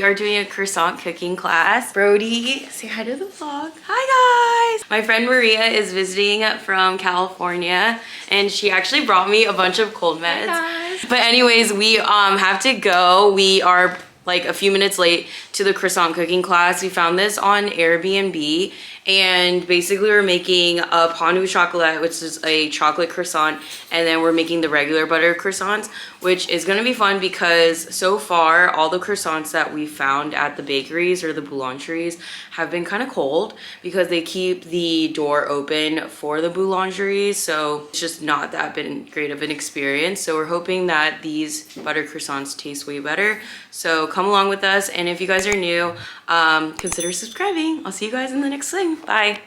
we are doing a croissant cooking class. Brody, say hi to the vlog. Hi guys! My friend Maria is visiting from California and she actually brought me a bunch of cold meds. Hi guys. But anyways, we have to go. We are like a few minutes late to the croissant cooking class. We found this on Airbnb and basically we're making a pain au chocolat, which is a chocolate croissant, and then we're making the regular butter croissants, which is going to be fun because so far all the croissants that we found at the bakeries or the boulangeries have been kind of cold because they keep the door open for the boulangeries, so it's just not that been great of an experience. So we're hoping that these butter croissants taste way better. So come along with us, and if you guys are new, consider subscribing. I'll see you guys in the next thing. Bye.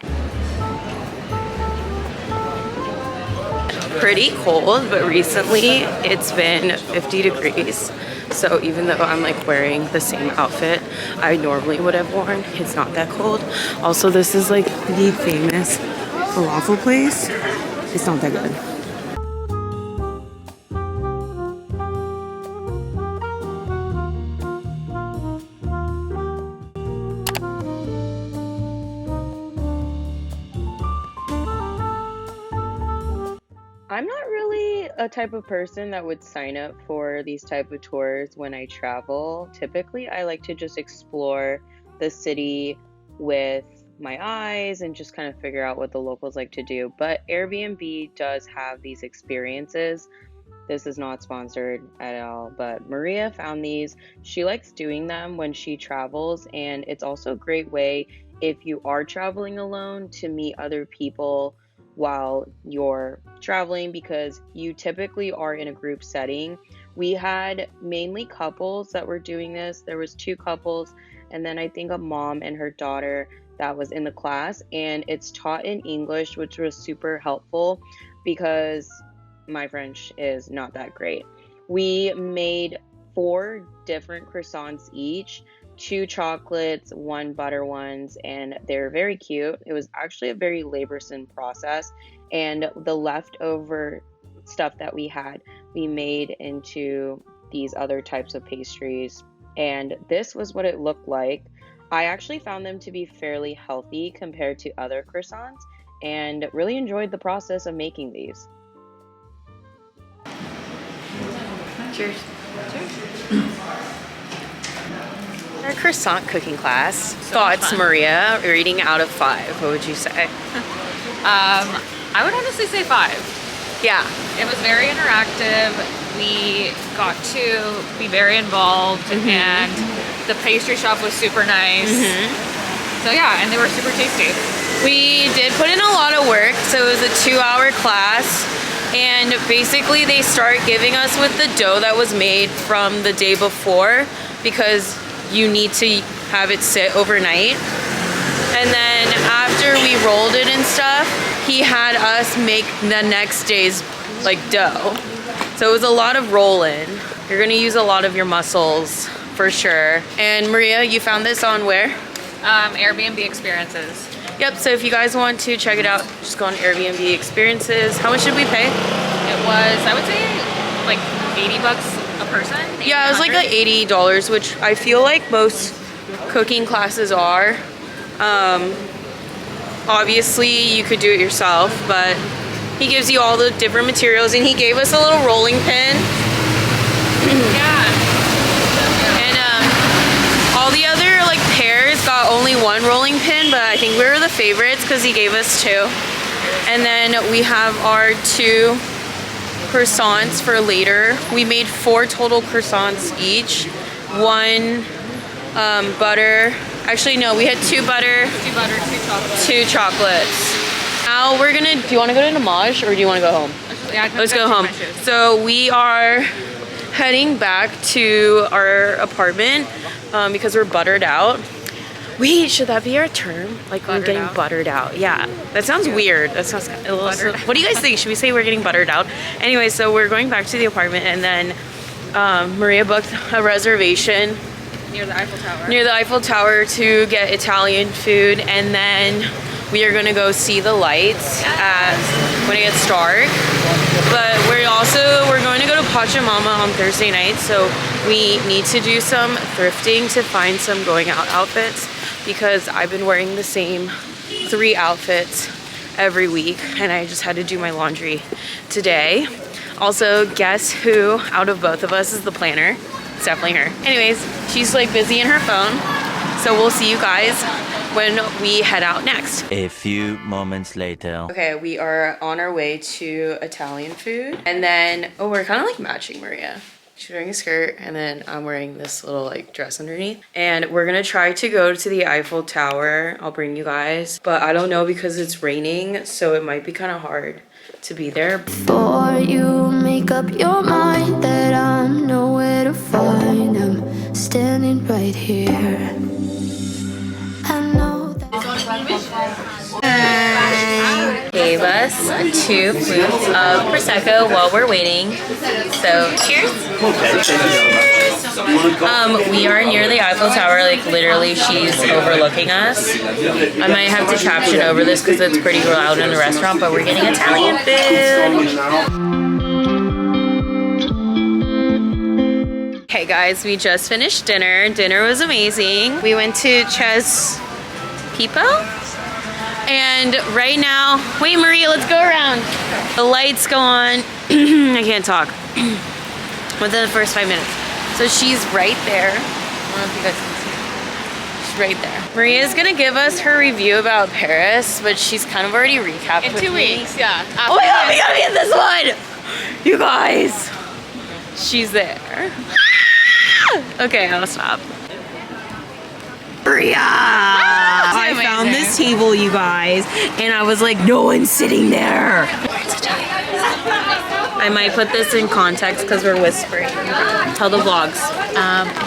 Pretty cold, but recently it's been 50 degrees. So even though I'm like wearing the same outfit I normally would have worn, it's not that cold. Also, this is like the famous falafel place. It's not that good. I'm not really a type of person that would sign up for these type of tours when I travel. Typically, I like to just explore the city with my eyes and just kind of figure out what the locals like to do. But Airbnb does have these experiences. This is not sponsored at all, but Maria found these. She likes doing them when she travels, and it's also a great way if you are traveling alone to meet other people while you're traveling, because you typically are in a group setting. We had mainly couples that were doing this. There was 2 couples and then I think a mom and her daughter that was in the class, and it's taught in English, which was super helpful because my French is not that great. We made 4 different croissants each, 2 chocolates, 1 butter ones, and they're very cute. It was actually a very laborsome process, and the leftover stuff that we had, we made into these other types of pastries, and this was what it looked like. I actually found them to be fairly healthy compared to other croissants and really enjoyed the process of making these. Cheers. Cheers. Our croissant cooking class. Thoughts, Maria, rating out of 5. What would you say? I would honestly say 5. Yeah. It was very interactive. We got to be very involved, and the pastry shop was super nice. So yeah, and they were super tasty. We did put in a lot of work, so it was a 2-hour class. And basically they start giving us with the dough that was made from the day before, because you need to have it sit overnight. And then after we rolled it and stuff, he had us make the next day's like dough. So it was a lot of rolling. You're gonna use a lot of your muscles for sure. And Maria, you found this on where? Airbnb Experiences. Yep, so if you guys want to check it out, just go on Airbnb Experiences. How much did we pay? It was, I would say, like $80 a person. Yeah, it was like $80, which I feel like most cooking classes are. Obviously, you could do it yourself, but he gives you all the different materials, and he gave us a little rolling pin. Yeah. And all the other like pairs got only 1 rolling pin, but I think we were the favorites because he gave us 2. And then we have our 2 croissants for later. We made 4 total croissants each. 1 butter. Actually, no, we had 2 butter. 2 butter, 2 chocolates. 2 chocolates. Now we're gonna, do you wanna go to Namaj or do you wanna go home? Yeah, let's go home. So we are heading back to our apartment because we're buttered out. Wait, should that be our term? Like we're getting buttered out. Yeah, that sounds weird. That sounds a little. What do you guys think? Should we say we're getting buttered out? Anyway, so we're going back to the apartment, and then Maria booked a reservation near the Eiffel Tower. Near the Eiffel Tower to get Italian food, and then we are gonna go see the lights when it gets dark. But we're going to go to Pachamama on Thursday night, so we need to do some thrifting to find some going out outfits because I've been wearing the same 3 outfits every week and I just had to do my laundry today. Also, guess who out of both of us is the planner? It's definitely her. Anyways, she's like busy in her phone, so we'll see you guys when we head out next. A few moments later. Okay, we are on our way to Italian food. And then, oh, we're kind of like matching Maria. She's wearing a skirt and then I'm wearing this little like dress underneath. And we're gonna try to go to the Eiffel Tower. I'll bring you guys. But I don't know because it's raining, so it might be kind of hard to be there. Before you make up your mind that I'm nowhere to find, I'm standing right here. Gave us 2 flutes of Prosecco while we're waiting. So cheers. We are near the Eiffel Tower, like literally she's overlooking us. I might have to caption over this because it's pretty loud in the restaurant, but we're getting Italian food. Hey guys, we just finished dinner. Dinner was amazing. We went to Ches Pipo. And right now, wait Maria, let's go around. The lights go on. I can't talk within the first 5 minutes. So she's right there. I don't know if you guys can see. She's right there. Maria's gonna give us her review about Paris, but she's kind of already recapped In 2 weeks, yeah. Oh my god, we gotta be in this one! You guys! She's there. Okay, I'll stop. Maria! I found this table, you guys, and I was like, no one's sitting there. I might put this in context because we're whispering. Tell the vlogs.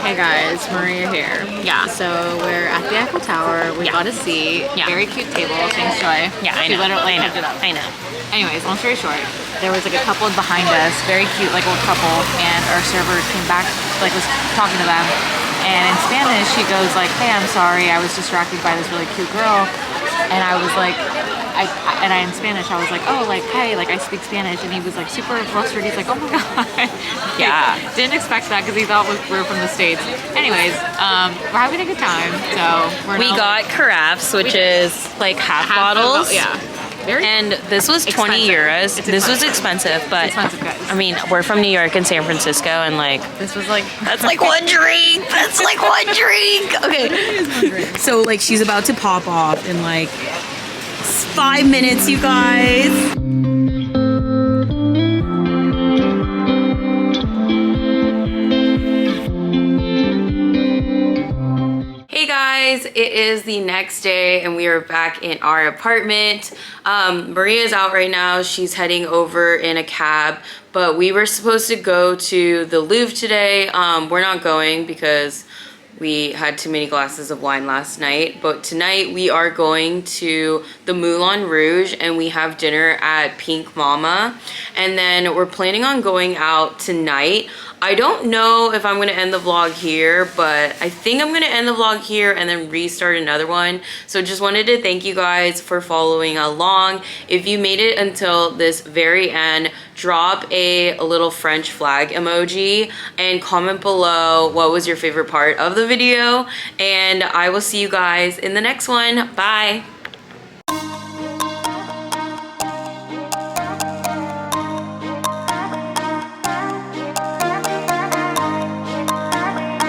Hey guys, Maria here. Yeah. So we're at the Eiffel Tower. We got a seat. Yeah. Very cute table. Thanks, Joy. Yeah, I know. She literally I know. picked it up. I know. Anyways, long story short, there was like a couple behind us, very cute, like old couple, and our server came back, like was talking to them. And in Spanish, she goes like, hey, I'm sorry, I was distracted by this really cute girl. And I was like, in Spanish, I was like, oh, like, hey, like, I speak Spanish. And he was like super flustered. He's like, oh my God. Yeah. Didn't expect that because he thought we were from the States. Anyways, we're having a good time. So We got carafes, which is like half bottles. Yeah. And this was 20 euros. This was expensive, but expensive, guys. I mean, we're from New York and San Francisco, and like, This was like, that's like 1 drink. That's like 1 drink. Okay. So like, she's about to pop off in like 5 minutes, you guys. Hey guys, it is the next day and we are back in our apartment. Maria's out right now. She's heading over in a cab, but we were supposed to go to the Louvre today. We're not going because we had too many glasses of wine last night, but tonight we are going to the Moulin Rouge and we have dinner at Pink Mama, and then we're planning on going out tonight. I don't know if I'm gonna end the vlog here, but I think I'm gonna end the vlog here and then restart another one. So just wanted to thank you guys for following along. If you made it until this very end, drop a little French flag emoji and comment below what was your favorite part of the video. And I will see you guys in the next one. Bye.